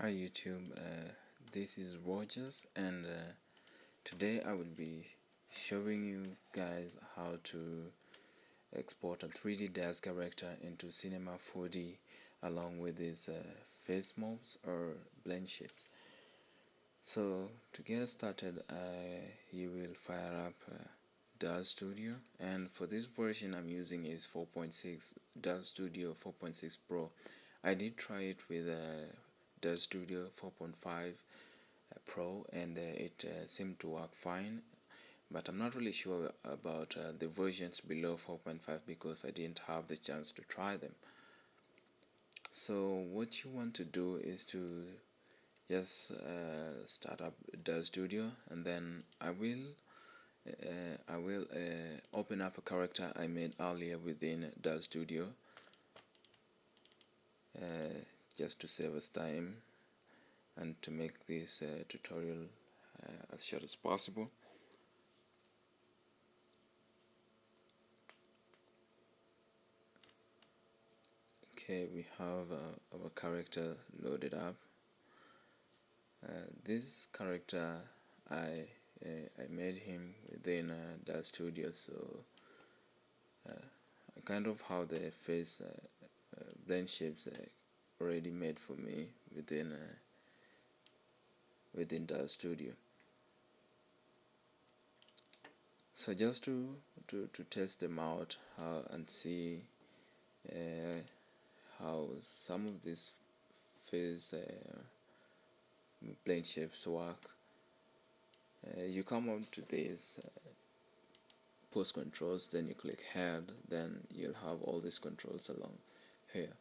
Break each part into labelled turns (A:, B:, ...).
A: Hi YouTube, this is Rogers, and today I will be showing you guys how to export a 3D dance character into cinema4d along with its face morphs or blend shapes. So to get started, you will fire up DAZ Studio, and for this version I'm using is 4.6 DAZ Studio 4.6 Pro. I did try it with DAZ Studio 4.5 Pro, and it seemed to work fine, but I'm not really sure about the versions below 4.5 because I didn't have the chance to try them. So what you want to do is to just start up the studio, and then I will open up a character I made earlier within the studio, just to save us time and to make this tutorial as short as possible. Okay, we have our character loaded up. This character I made him within the studio, so I kind of have the face blend shapes already made for me within the studio. So just to test them out and see how some of these face blend shapes work, you come on to this post controls, then you click head, then you'll have all these controls along here.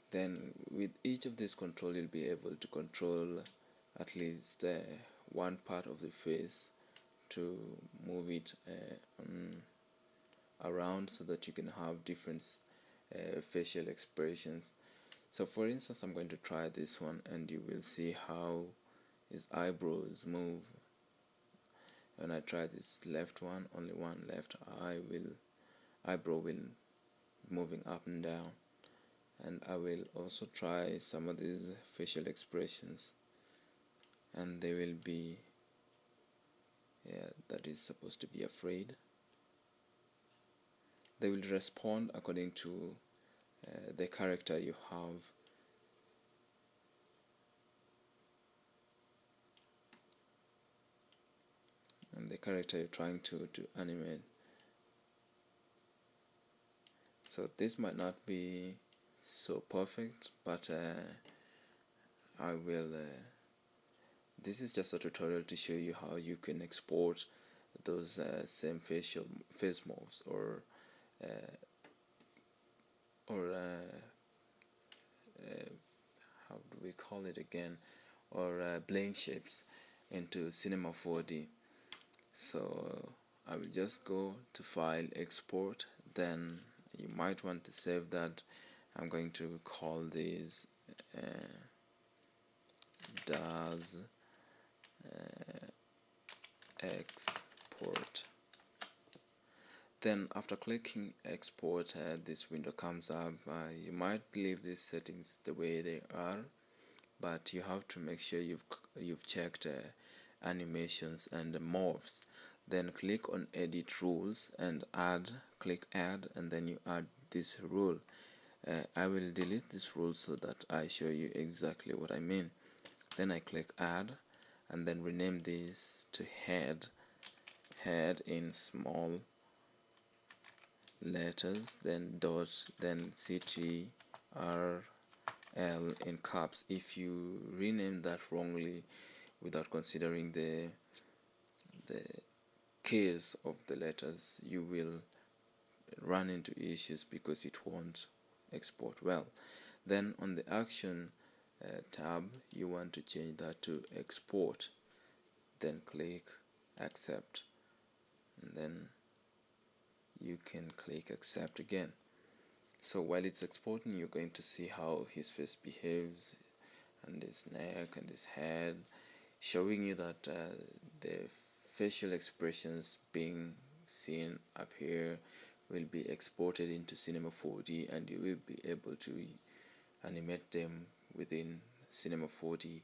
A: Then with each of these controls you'll be able to control at least one part of the face to move it around so that you can have different facial expressions. So for instance, I'm going to try this one, and you will see how his eyebrows move. When I try this left one, only one left eyebrow will moving up and down, and I will also try some of these facial expressions, and they will be, yeah, that is supposed to be afraid. They will respond according to the character you have. And the character you're trying to animate. So this might not be so perfect, but I will this is just a tutorial to show you how you can export those same face morphs or how do we call it again, or blend shapes into cinema4d. So I will just go to file, export, then you might want to save that. I'm going to call this does export. Then after clicking export, this window comes up. You might leave these settings the way they are, but you have to make sure you've checked animations and morphs. Then click on edit rules and click add, and then you add this rule. I will delete this rule so that I show you exactly what I mean. Then I click add, and then rename this to head in small letters, then dot, then CTRL in caps. If you rename that wrongly without considering the case of the letters, you will run into issues because it won't export well. Then on the action tab, you want to change that to export, then click accept, and then you can click accept again. So while it's exporting, you're going to see how his face behaves, and his neck and his head, showing you that the facial expressions being seen up here will be exported into cinema4d, and you will be able to animate them within cinema4d.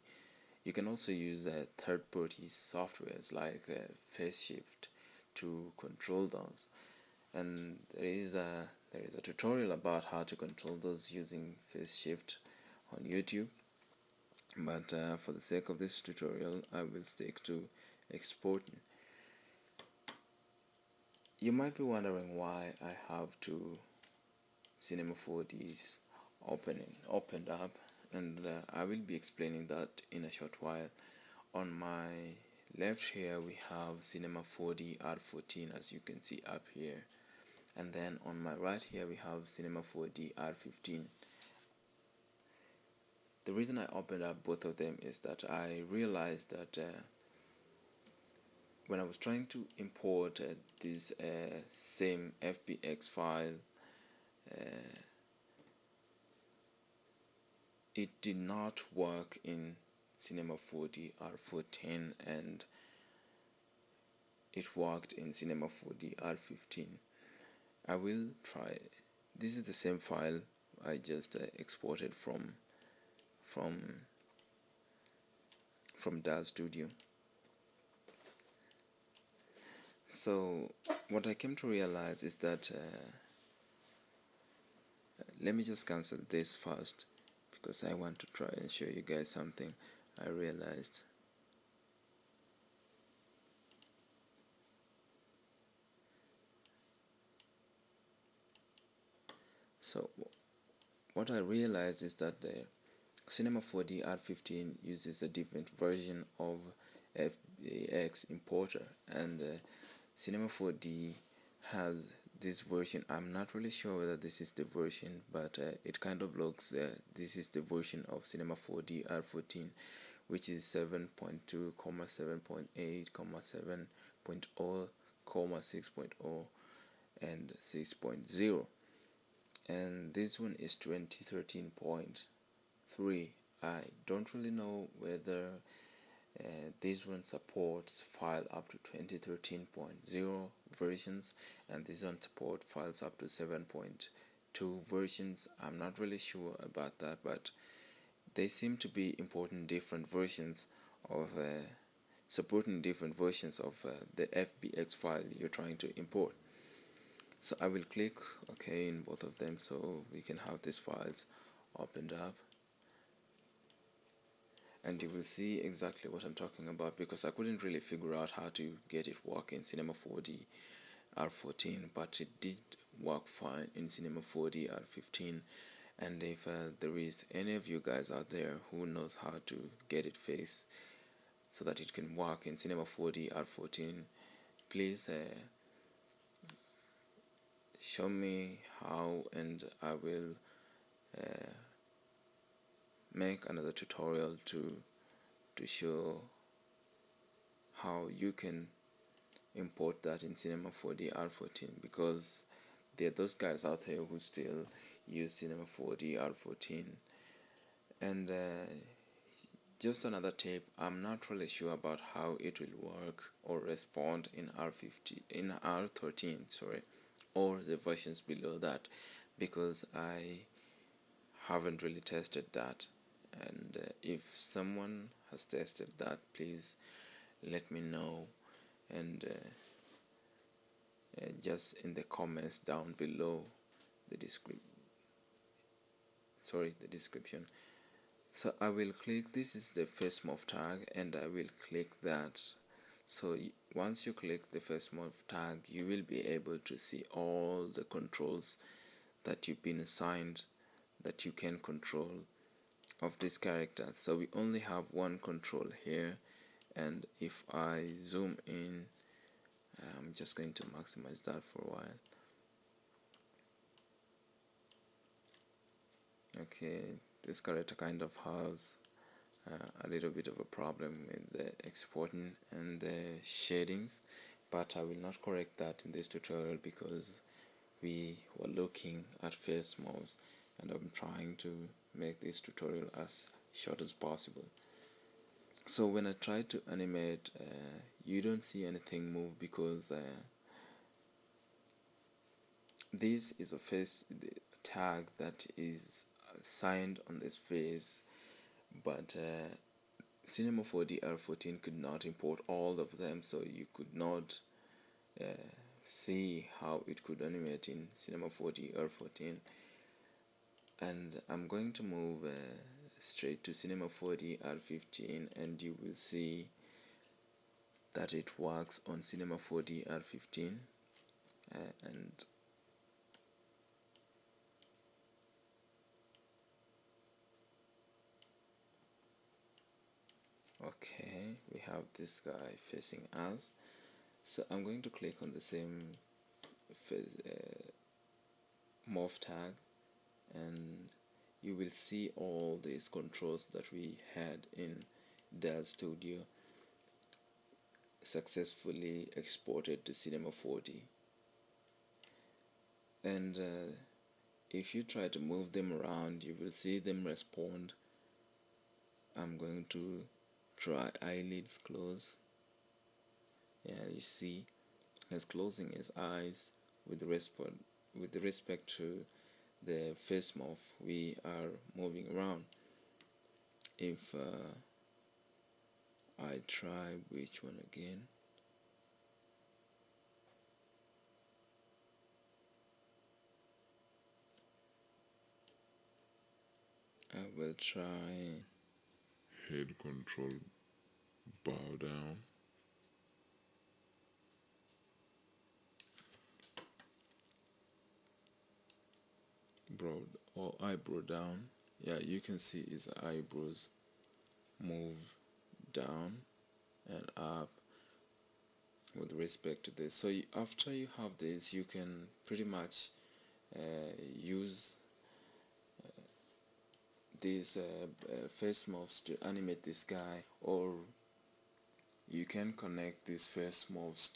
A: You can also use third-party softwares like Faceshift to control those. And there is a tutorial about how to control those using Faceshift on YouTube. But for the sake of this tutorial, I will stick to exporting. You might be wondering why I have two cinema4ds opened up, and I will be explaining that in a short while. On my left here we have cinema4d R14, as you can see up here, and then on my right here we have cinema4d R15. The reason I opened up both of them is that I realized that when I was trying to import this same FBX file, it did not work in cinema4d R14, and it worked in cinema4d R15. I will try. This is the same file I just exported from DAW Studio. So what I came to realize is that let me just cancel this first, because I want to try and show you guys something I realized. So what I realized is that the cinema4d R15 uses a different version of FBX importer, and cinema4d has this version. I'm not really sure whether this is the version, but it kind of looks this is the version of cinema4d R14, which is 7.2, 7.8, 7.0, 6.0 and 6.0, and this one is 2013.3. I don't really know whether this one supports file up to 2013.0 versions, and this one supports files up to 7.2 versions. I'm not really sure about that, but they seem to be importing different versions of supporting different versions of the FBX file you're trying to import. So I will click OK in both of them so we can have these files opened up, and you will see exactly what I'm talking about, because I couldn't really figure out how to get it working in cinema4d R14, but it did work fine in cinema4d R15. And if there is any of you guys out there who knows how to get it fixed so that it can work in cinema4d R14, please show me how, and I will make another tutorial to show how you can import that in cinema4d R14, because there are those guys out there who still use cinema4d R14. And just another tip, I'm not really sure about how it will work or respond in R13, sorry, or the versions below that, because I haven't really tested that. And if someone has tested that, please let me know, and just in the comments down below the description. So I will click, this is the Face Morps tag, and I will click that. So once you click the Face Morps tag, you will be able to see all the controls that you've been assigned, that you can control of this character. So we only have one control here, and if I zoom in, I'm just going to maximize that for a while. Okay, this character kind of has a little bit of a problem with the exporting and the shadings, but I will not correct that in this tutorial because we were looking at Face Morps, and I'm trying to make this tutorial as short as possible. So when I try to animate, you don't see anything move, because this is a face tag that is assigned on this face but cinema4d R14 could not import all of them, so you could not uh, see how it could animate in cinema4d R14. And I'm going to move straight to cinema4d R15, and you will see that it works on cinema4d R15. And okay, we have this guy facing us, so I'm going to click on the same morph tag, and you will see all these controls that we had in Dell Studio successfully exported to cinema4d. And if you try to move them around, you will see them respond. I'm going to try eyelids close. Yeah, you see he's closing his eyes with respect to the face morph we are moving around. If I try which one again, I will try
B: head control, bow down,
A: brow or eyebrow down. Yeah, you can see his eyebrows move down and up with respect to this. So after you have this, you can pretty much use these face morphs to animate this guy, or you can connect these face morphs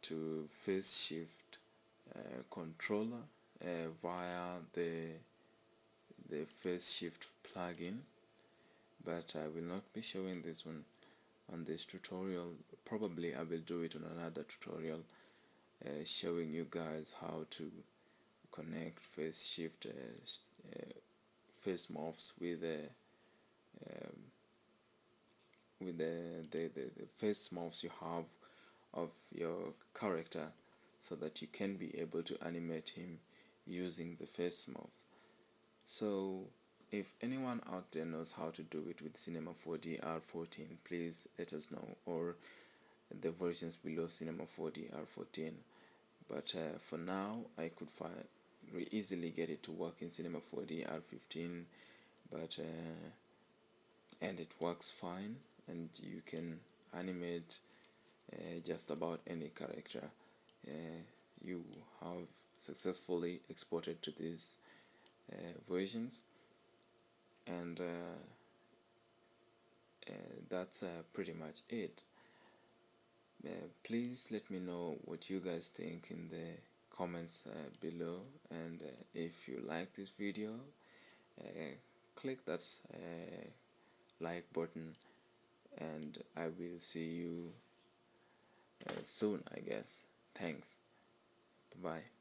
A: to face shift controller via the face shift plugin, but I will not be showing this one on this tutorial. Probably I will do it on another tutorial showing you guys how to connect face shift face morphs um, with the face morphs you have of your character, so that you can be able to animate him using the face morphs. So if anyone out there knows how to do it with cinema4d R14, please let us know, or the versions below cinema4d R14. But for now, I could easily get it to work in cinema4d R15, but and it works fine, and you can animate just about any character you have successfully exported to these versions. And that's pretty much it. Please let me know what you guys think in the comments below, and if you like this video, uh, click that like button, and I will see you soon, I guess. Thanks. Bye.